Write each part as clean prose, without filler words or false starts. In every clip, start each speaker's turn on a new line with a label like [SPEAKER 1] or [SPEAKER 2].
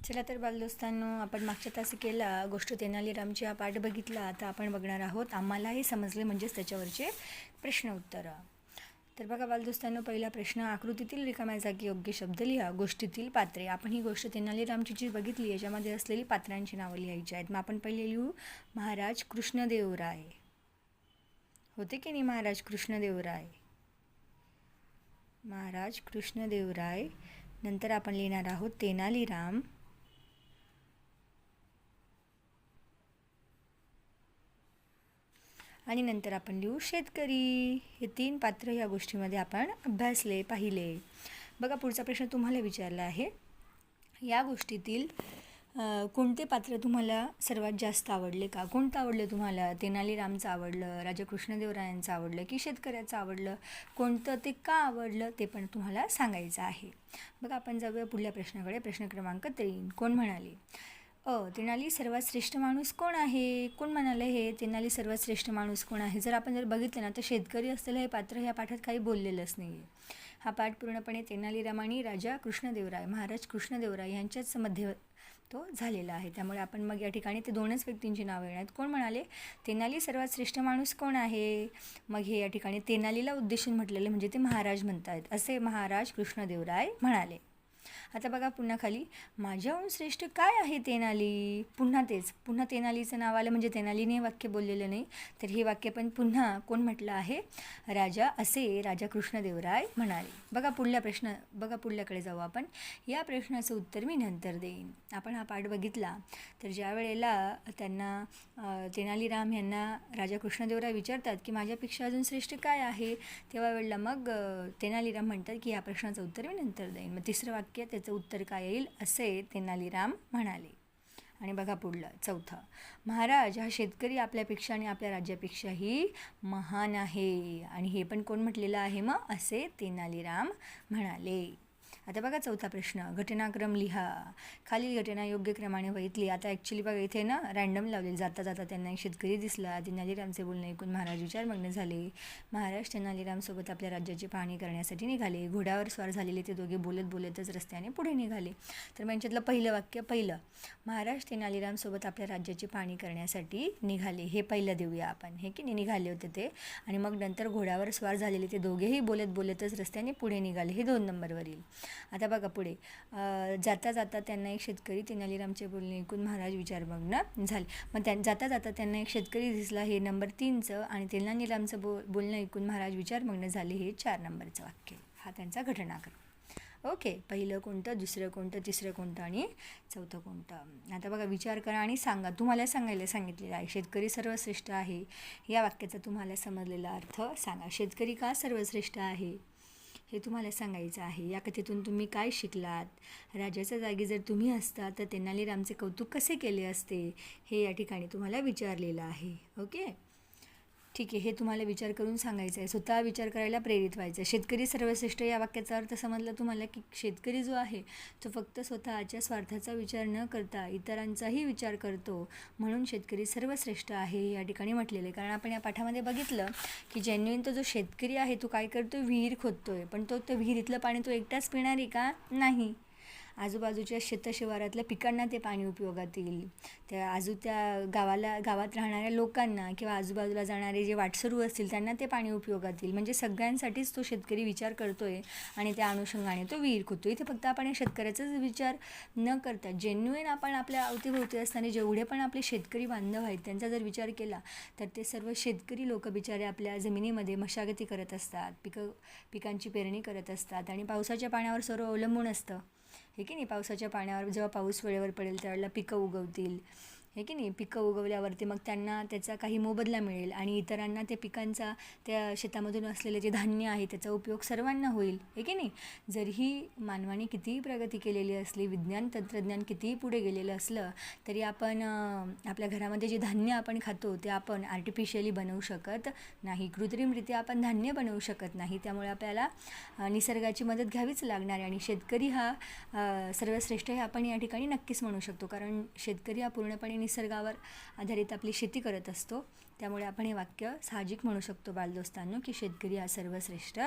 [SPEAKER 1] चला तर बालदोस्तांनो, आपण मागच्या तासिकेला गोष्ट तेनालीरामची हा पाठ बघितला. आता आपण बघणार आहोत आम्हालाही समजले म्हणजेच त्याच्यावरचे प्रश्न उत्तरं. तर बघा बालदोस्तांनो, पहिला प्रश्न, आकृतीतील रिकाम्या जागी योग्य शब्द लिहा. गोष्टीतील पात्रे. आपण ही गोष्ट तेनालीरामची जी बघितली याच्यामध्ये असलेली पात्रांची नावं लिहायची आहेत. मग आपण पहिले लिहू महाराज कृष्णदेवराय. होते की नाही महाराज कृष्णदेवराय. महाराज कृष्णदेवराय. नंतर आपण लिहिणार आहोत तेनालीराम. आणि नंतर आपण लिहू शेतकरी. हे 3 पात्र या गोष्टीमध्ये आपण अभ्यासले, पाहिले. बघा पुढचा प्रश्न तुम्हाला विचारला आहे, या गोष्टीतील कोणते पात्र तुम्हाला सर्वात जास्त आवडले का? कोणतं आवडलं तुम्हाला? तेनालीरामचं आवडलं, राजा कृष्णदेवरायांचं आवडलं की शेतकऱ्याचं आवडलं? कोणतं ते का आवडलं ते पण तुम्हाला सांगायचं आहे. बघा आपण जाऊया पुढल्या प्रश्नाकडे. प्रश्न क्रमांक 3. कोण म्हणाले? तेनाली सर्वात श्रेष्ठ माणूस कोण आहे? कोण म्हणाले हे तेनाली सर्वात श्रेष्ठ माणूस कोण आहे? जर आपण बघितलं ना तर शेतकरी असलेलं हे पात्र ह्या पाठात काही बोललेलंच नाही आहे. हा पाठ पूर्णपणे तेनालीराम आणि राजा कृष्णदेवराय, महाराज कृष्णदेवराय यांच्याच मध्ये तो झालेला आहे. त्यामुळे आपण मग या ठिकाणी ते 2च व्यक्तींची नावं येणार. कोण म्हणाले? तेनाली सर्वात श्रेष्ठ माणूस कोण आहे? मग हे या ठिकाणी तेनालीला उद्देशून म्हटलेले म्हणजे ते महाराज म्हणतायत, असे महाराज कृष्णदेवराय म्हणाले. आता बघा पुन्हा खाली, माझ्याहून श्रेष्ठ काय आहे तेनाली? पुन्हा तेनालीचं नाव आलं म्हणजे तेनालीने वाक्य बोललेलं नाही, तर हे वाक्य पण पुन्हा कोण म्हटलं आहे? राजा कृष्णदेवराय म्हणाले. बघा पुढल्याकडे जाऊ आपण. या प्रश्नाचं उत्तर मी नंतर देईन. आपण हा पाठ बघितला तर ज्या वेळेला त्यांना तेनालीराम यांना राजा कृष्णदेवराय विचारतात की माझ्यापेक्षा अजून श्रेष्ठ काय आहे, तेव्हा वेळेला मग तेनालीराम म्हणतात की या प्रश्नाचं उत्तर मी नंतर देईन. मग तिसरं वाक्य त्याचं उत्तर काय येईल असे तेनालीराम म्हणाले. आणि बघा पुढलं 4. महाराज हा शेतकरी आपल्यापेक्षा आणि आपल्या राज्यापेक्षाही महान आहे. आणि हे पण कोण म्हटलेलं आहे मग? असे तेनालीराम म्हणाले. आता बघा 4था प्रश्न, घटनाक्रम लिहा. खालील घटना योग्य क्रमाने वहितली. आता ॲक्च्युली बघा इथे ना रँडम लावलेली. जाता जाता त्यांना एक शेतकरी दिसला. तेनालीरामचे बोलणे ऐकून महाराज विचारमग्न झाले. महाराज तेनालीरामसोबत आपल्या राज्याची पाहणी करण्यासाठी निघाले. घोड्यावर स्वार झालेले ते दोघे बोलतच रस्त्याने पुढे निघाले. तर मग यांच्यातलं पहिलं वाक्य, महाराज तेनालीरामसोबत आपल्या राज्याची पाहणी करण्यासाठी निघाले. हे पहिलं देऊया आपण, हे की नाही, निघाले होते ते. आणि मग नंतर घोड्यावर स्वार झालेले ते दोघेही बोलतच रस्त्याने पुढे निघाले. हे 2 नंबरवर येईल. आता बघा पुढे, जाता जाता त्यांना एक शेतकरी तेनालीरामचे बोलणे ऐकून महाराज विचारमग्न झाले. मग जाता जाता त्यांना एक शेतकरी दिसला, हे नंबर 3चं. आणि तेनालीरामचं बोलणं ऐकून महाराज विचारमग्न झाले, हे 4 नंबरचं वाक्य. हा त्यांचा घटनाक्रम. ओके, पहिलं कोणतं, दुसरं कोणतं, तिसरं कोणतं आणि 4थं कोणतं? आता बघा विचार करा आणि सांगा. तुम्हाला सांगायला सांगितलेलं आहे शेतकरी सर्वश्रेष्ठ आहे. या वाक्याचा तुम्हाला समजलेला अर्थ सांगा. शेतकरी का सर्वश्रेष्ठ आहे हे तुम्हाला सांगायचं आहे. या कथेतून तुम्ही काय शिकलात? राजाच्या जागी जर तुम्ही असता तर तेनालीरामचे कौतुक कसे केले असते, हे या ठिकाणी तुम्हाला विचारलेलं आहे. ओके, ठीक आहे. हे तुम्हाला विचार करून सांगायचं आहे. स्वतः विचार करायला प्रेरित व्हायचं. शेतकरी सर्वश्रेष्ठ या वाक्याचा अर्थ समजला तुम्हाला की शेतकरी जो आहे तो फक्त स्वतःच्या स्वार्थाचा विचार न करता इतरांचाही विचार करतो, म्हणून शेतकरी सर्वश्रेष्ठ आहे या ठिकाणी म्हटलेलं आहे. कारण आपण या पाठामध्ये बघितलं की जेन्युइन तो जो शेतकरी आहे तो काय करतो? विहीर खोदतोय. पण तो विहिरीतलं पाणी तो एकटाच पिणार आहे का? नाही. आजूबाजूच्या शेतशिवारातल्या पिकांना ते पाणी उपयोगात येईल. त्या गावात राहणाऱ्या लोकांना किंवा आजूबाजूला जाणारे जे वाटसरू असतील त्यांना ते पाणी उपयोगात येईल. म्हणजे सगळ्यांसाठीच तो शेतकरी विचार करतोय आणि त्या अनुषंगाने तो विहीर खोदतोय. इथे फक्त आपण या शेतकऱ्याचाच विचार न करता जेन्युइन आपण आपल्या अवतीभोवती असताना जेवढे पण आपले शेतकरी बांधव आहेत त्यांचा जर विचार केला तर ते सर्व शेतकरी लोक बिचारे आपल्या जमिनीमध्ये मशागती करत असतात, पिकांची पेरणी करत असतात आणि पावसाच्या पाण्यावर सर्व अवलंबून असतं, हे की नाही. पावसाच्या पाण्यावर जेव्हा पाऊस वेळेवर पडेल त्यावेळेला पिकं उगवतील, हे की नाही. पिकं उगवल्यावरती मग त्यांना त्याचा काही मोबदला मिळेल आणि इतरांना त्या पिकांचा, त्या शेतामधून असलेले जे धान्य आहे त्याचा उपयोग सर्वांना होईल, हे की नाही. जरीही मानवाने कितीही प्रगती केलेली असली, विज्ञान तंत्रज्ञान कितीही पुढे गेलेलं असलं तरी आपण आपल्या घरामध्ये जे धान्य आपण खातो ते आपण आर्टिफिशियली बनवू शकत नाही, कृत्रिमरित्या आपण धान्य बनवू शकत नाही. त्यामुळे आपल्याला निसर्गाची मदत घ्यावीच लागणार आहे. आणि शेतकरी हा सर्वश्रेष्ठ हे आपण या ठिकाणी नक्कीच म्हणू शकतो, कारण शेतकरी हा पूर्णपणे निसर्गावर आधारित आपली शेती करत असतो. त्यामुळे आपण हे वाक्य साहजिक म्हणू शकतो बालदोस्तांनो की शेतकरी हा सर्वश्रेष्ठ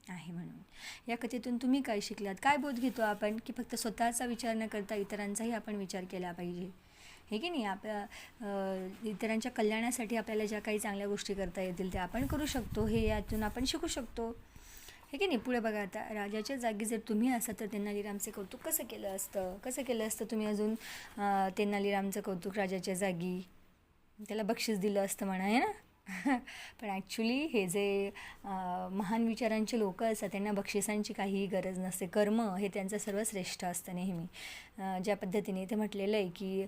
[SPEAKER 1] आहे म्हणून. या कथेतून तुम्ही काय शिकलात? काय बोध घेतो आपण? की फक्त स्वतःचा विचार न करता इतरांचाही आपण विचार केला पाहिजे, हे की नाही? इतरांच्या कल्याणासाठी आपल्याला ज्या काही चांगल्या गोष्टी करता येतील त्या आपण करू शकतो, हे यातून आपण शिकू शकतो, हे की नाही? पुढे बघा, आता राजाच्या जागी जर तुम्ही असाल तर तेनालीरामचे कौतुक कसं केलं असतं तुम्ही अजून तेनालीरामचं कौतुक राजाच्या जागी? त्याला बक्षीस दिलं असतं म्हणा, आहे ना? पण ॲक्च्युली हे जे महान विचारांचे लोक असतात त्यांना बक्षिसांची काहीही गरज नसते. कर्म हे त्यांचं सर्वश्रेष्ठ असतं नेहमी. ज्या पद्धतीने ते म्हटलेलं आहे की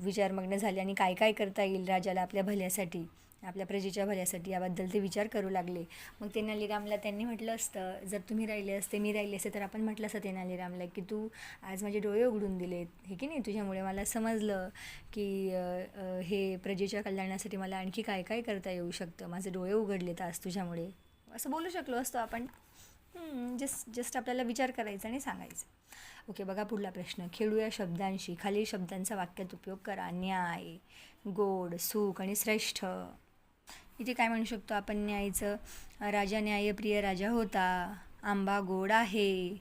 [SPEAKER 1] विचारमग्न झाले आणि काय काय करता येईल राजाला आपल्या भल्यासाठी, आपल्या प्रजेच्या भल्यासाठी, याबद्दल ते विचार करू लागले. मग तेनालीरामला त्यांनी म्हटलं असतं, जर तुम्ही राहिले असते, मी राहिले असते, तर आपण म्हटलं असतं तेनालीरामला की तू आज माझे डोळे उघडून दिलेत, हे की नाही? तुझ्यामुळे मला समजलं की हे प्रजेच्या कल्याणासाठी मला आणखी काय काय करता येऊ शकतं, माझे डोळे उघडलेत आज तुझ्यामुळे, असं बोलू शकलो असतो आपण. जस्ट आपल्याला विचार करायचा आणि सांगायचं. ओके, बघा पुढला प्रश्न. खेळूया शब्दांशी. खालील शब्दांचा वाक्यात उपयोग करा. न्याय, गोड, सुख आणि श्रेष्ठ. इथे काय म्हणू शकतो आपण न्यायचं? राजा न्यायप्रिय राजा होता. आंबा गोड आहे,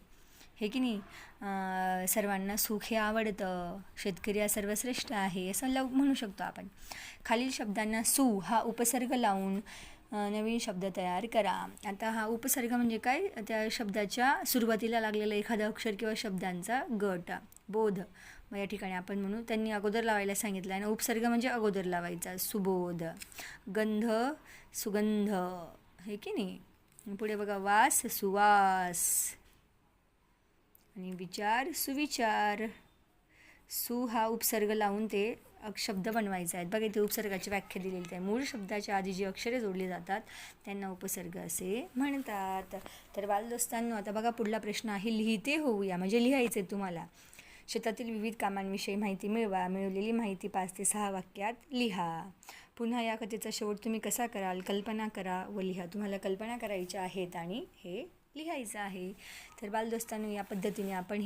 [SPEAKER 1] हे की नाही? सर्वांना सुख हे आवडतं. शेतकरी हा सर्वश्रेष्ठ आहे, असं म्हणू शकतो आपण. खालील शब्दांना सु हा उपसर्ग लावून नवीन शब्द तयार करा. आता हा उपसर्ग म्हणजे काय? त्या शब्दाच्या सुरुवातीला लागलेला एखादा अक्षर किंवा शब्दांचा गट. बोध, मग या ठिकाणी आपण म्हणू त्यांनी अगोदर लावायला सांगितलं आणि उपसर्ग म्हणजे अगोदर लावायचा. सुबोध, गंध, सुगंध, हे की नाही? पुढे बघा, वास, सुवास, आणि विचार, सुविचार. सु हा उपसर्ग लावून ते शब्द बनवायचे आहेत. बघा इथे उपसर्गाची व्याख्या दिलेली आहे. मूळ शब्दाच्या आधी जी अक्षरे जोडली जातात त्यांना उपसर्ग असे म्हणतात. तर बालदोस्तांनो, आता बघा पुढला प्रश्न आहे. लिहिते होऊया, म्हणजे लिहायचे तुम्हाला. शेतातील विविध कामांविषयी माहिती मिळवा. मिळवलेली माहिती 5 ते 6 वाक्यात लिहा. पुन्हा या कथेचा शेवट तुम्ही कसा कराल? कल्पना करा व लिहा. तुम्हाला कल्पना करायच्या आहेत आणि हे लिहायचं आहे. तर बालदोस्तांनो, या पद्धतीने आपण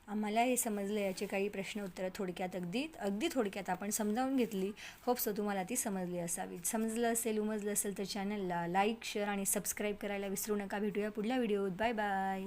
[SPEAKER 1] आम्हाला हे समजलं याचे काही प्रश्न उत्तरं थोडक्यात, अगदी थोडक्यात आपण समजावून घेतली. होप्स तुम्हाला ती समजली असावीत. समजलं असेल, उमजलं असेल तर चॅनलला लाईक, शेअर आणि सबस्क्राईब करायला विसरू नका. भेटूया पुढल्या व्हिडिओत. Bye bye.